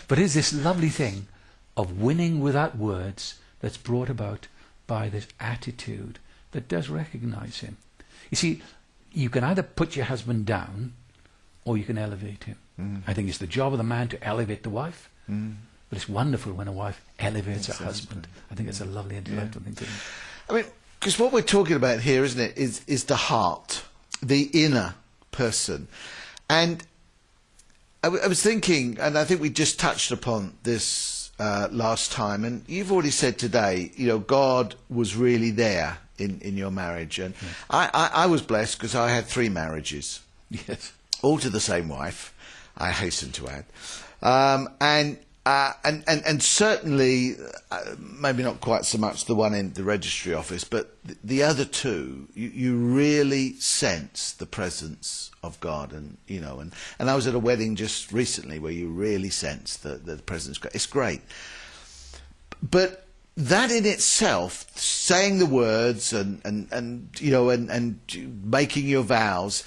But it's this lovely thing of winning without words that's brought about by this attitude that does recognize him. You see, you can either put your husband down or you can elevate him. I think it's the job of the man to elevate the wife, but it's wonderful when a wife elevates her husband. I think it's a lovely intellectual thing to do. I mean, because what we're talking about here, isn't it, is the heart, the inner person. And I was thinking, and I think we just touched upon this last time, and you've already said today, you know, God was really there in your marriage. And yes. I was blessed because I had 3 marriages. Yes. All to the same wife, I hasten to add. And certainly, maybe not quite so much the one in the registry office, but the other 2, you really sense the presence of God, and you know, and I was at a wedding just recently where you really sense the presence of God. It's great, but that in itself, saying the words and you know and making your vows,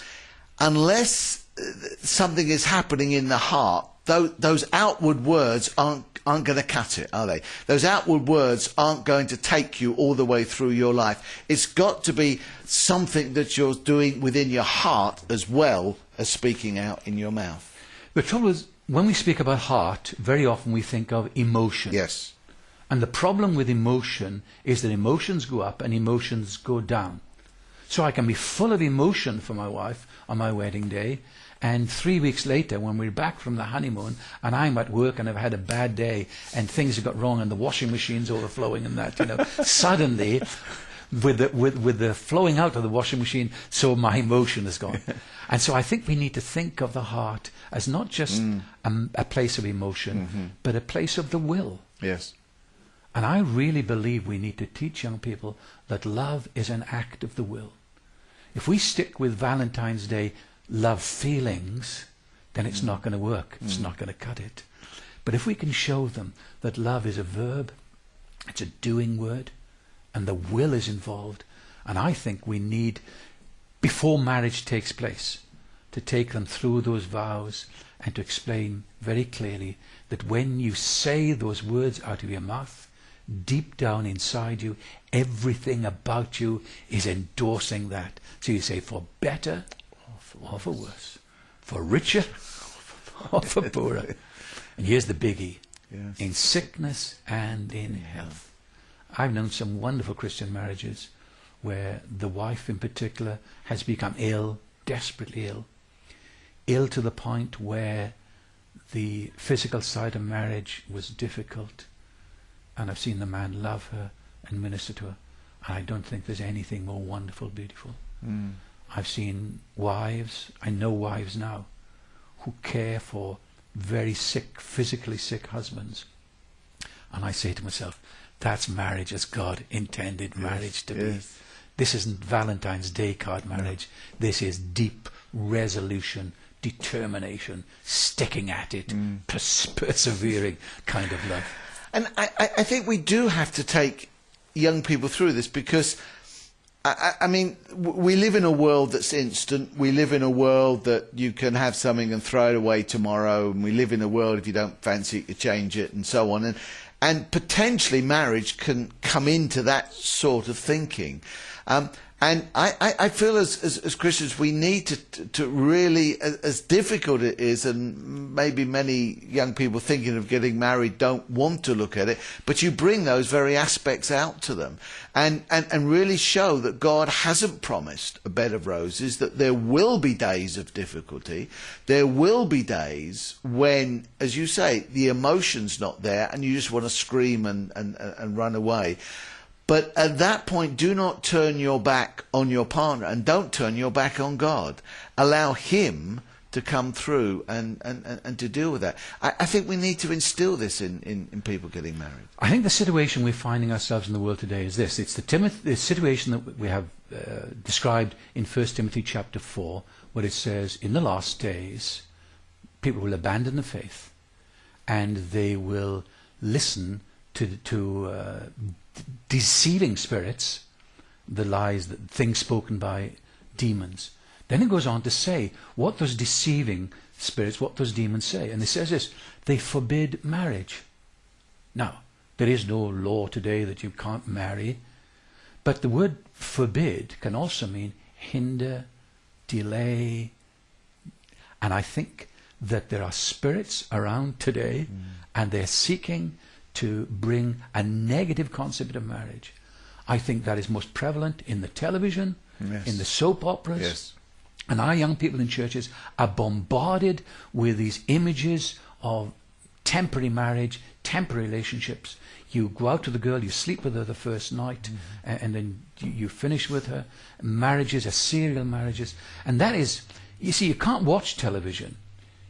unless something is happening in the heart, those outward words aren't going to cut it, are they? Those outward words aren't going to take you all the way through your life. It's got to be something that you're doing within your heart as well as speaking out in your mouth. The trouble is, when we speak about heart, very often we think of emotion. Yes. And the problem with emotion is that emotions go up and emotions go down. So I can be full of emotion for my wife on my wedding day, and 3 weeks later, when we're back from the honeymoon, and I'm at work and I've had a bad day, and things have got wrong, and the washing machine's overflowing, and that, you know, suddenly, with the flowing out of the washing machine, so my emotion is gone. And so I think we need to think of the heart as not just a place of emotion, but a place of the will. Yes. And I really believe we need to teach young people that love is an act of the will. If we stick with Valentine's Day love feelings, then it's not going to work. It's not going to cut it. But if we can show them that love is a verb, it's a doing word, and the will is involved, and I think we need, before marriage takes place, to take them through those vows and to explain very clearly that when you say those words out of your mouth, deep down inside you, everything about you is endorsing that. So you say, for better or for worse, for richer or for poorer. And here's the biggie, Yes. in sickness and in health. I've known some wonderful Christian marriages where the wife in particular has become ill, desperately ill to the point where the physical side of marriage was difficult. And I've seen the man love her and minister to her. And I don't think there's anything more wonderful, beautiful. I've seen wives, I know wives now, who care for very sick, physically sick husbands. And I say to myself, that's marriage as God intended marriage to be. This isn't Valentine's Day card marriage. No. This is deep resolution, determination, sticking at it, persevering kind of love. And I think we do have to take young people through this because, I mean, we live in a world that's instant. We live in a world that you can have something and throw it away tomorrow. And we live in a world, if you don't fancy it, you change it and so on. And potentially marriage can come into that sort of thinking. And I feel as Christians we need to really, as difficult it is, and maybe many young people thinking of getting married don't want to look at it, but you bring those very aspects out to them and really show that God hasn't promised a bed of roses, that there will be days of difficulty, there will be days when, as you say, the emotion's not there and you just want to scream and run away. But at that point, do not turn your back on your partner and don't turn your back on God. Allow Him to come through and to deal with that. I think we need to instill this in people getting married. I think the situation we're finding ourselves in the world today is this. It's the situation that we have described in 1 Timothy chapter 4, where it says, in the last days, people will abandon the faith and they will listen to deceiving spirits, the lies, things spoken by demons. Then it goes on to say what those deceiving spirits what those demons say. And it says this, they forbid marriage. Now, there is no law today that you can't marry, but the word forbid can also mean hinder, delay. And I think that there are spirits around today, and they're seeking to bring a negative concept of marriage. I think that is most prevalent in the television, Yes. in the soap operas. Yes. And our young people in churches are bombarded with these images of temporary marriage, temporary relationships. You go out with the girl, you sleep with her the first night, and then you finish with her. Marriages are serial marriages. And that is, you see, you can't watch television.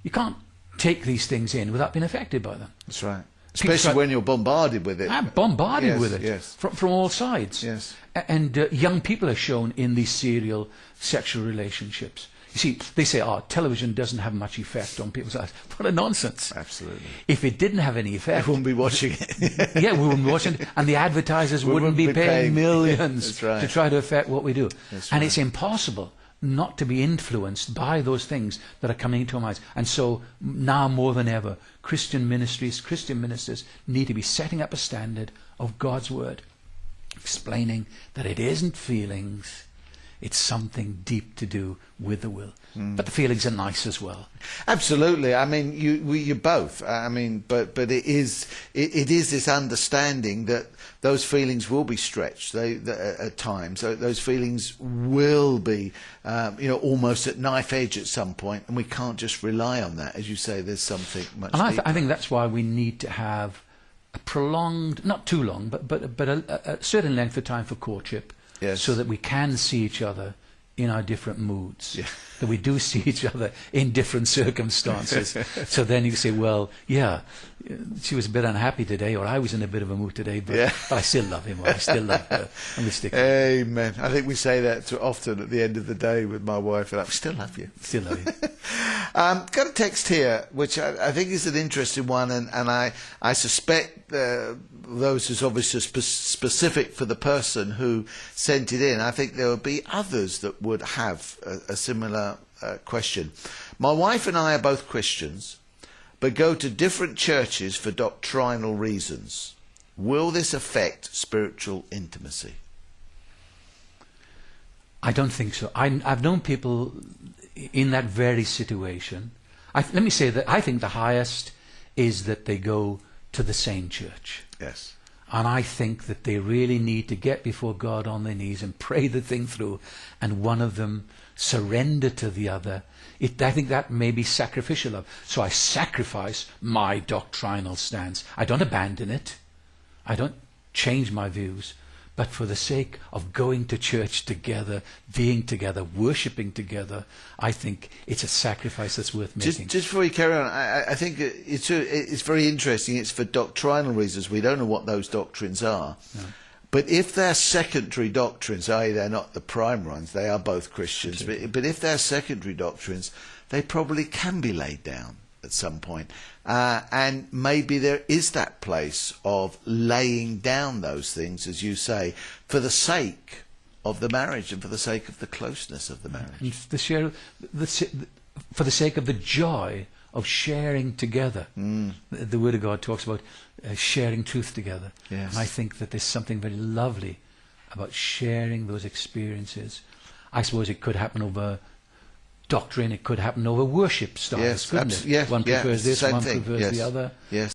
You can't take these things in without being affected by them. That's right. Especially when you're bombarded with it. I'm bombarded Yes, with it yes. from all sides. Yes. And young people are shown in these serial sexual relationships. You see, they say, television doesn't have much effect on people's lives. What a nonsense. Absolutely. If it didn't have any effect, We wouldn't be watching it. yeah, we wouldn't be watching it, and the advertisers wouldn't be paying millions That's right. to try to affect what we do. That's And right. it's impossible not to be influenced by those things that are coming into our minds. And so now more than ever, Christian ministries, Christian ministers need to be setting up a standard of God's word, explaining that it isn't feelings, it's something deep to do with the will. But the feelings are nice as well. Absolutely. I mean, you both. I mean, but it is this understanding that those feelings will be stretched. At times, those feelings will be, almost at knife edge at some point, and we can't just rely on that. As you say, there's something much. And I think that's why we need to have a prolonged, not too long, but a certain length of time for courtship, Yes. so that we can see each other in our different moods, Yeah. that we do see each other in different circumstances. So then you say, well, yeah, she was a bit unhappy today, or I was in a bit of a mood today, but I still love him, or I still love her, and we stick. Amen. I think we say that too often at the end of the day with my wife. And I still love you. Still love you. Got a text here, which I think is an interesting one, and I suspect those is obviously specific for the person who sent it in. I think there will be others that would have a similar question. My wife and I are both Christians, but go to different churches for doctrinal reasons. Will this affect spiritual intimacy? I don't think so. I've known people in that very situation. Let me say that I think the highest is that they go to the same church. Yes. And I think that they really need to get before God on their knees and pray the thing through, and one of them surrender to the other. I think that may be sacrificial of. So I sacrifice my doctrinal stance. I don't abandon it. I don't change my views. But for the sake of going to church together, being together, worshipping together, I think it's a sacrifice that's worth making. Just before you carry on, I think it's very interesting. It's for doctrinal reasons. We don't know what those doctrines are. No. But if they're secondary doctrines, i.e. they're not the prime ones, they are both Christians, but if they're secondary doctrines, they probably can be laid down at some point. And maybe there is that place of laying down those things, as you say, for the sake of the marriage and for the sake of the closeness of the marriage. And for the sake of the joy of sharing together. The Word of God talks about sharing truth together. Yes. And I think that there's something very lovely about sharing those experiences. I suppose it could happen over doctrine, it could happen over worship styles, Yes, couldn't it? yes, One prefers this, same one thing. prefers Yes. the other. Yes.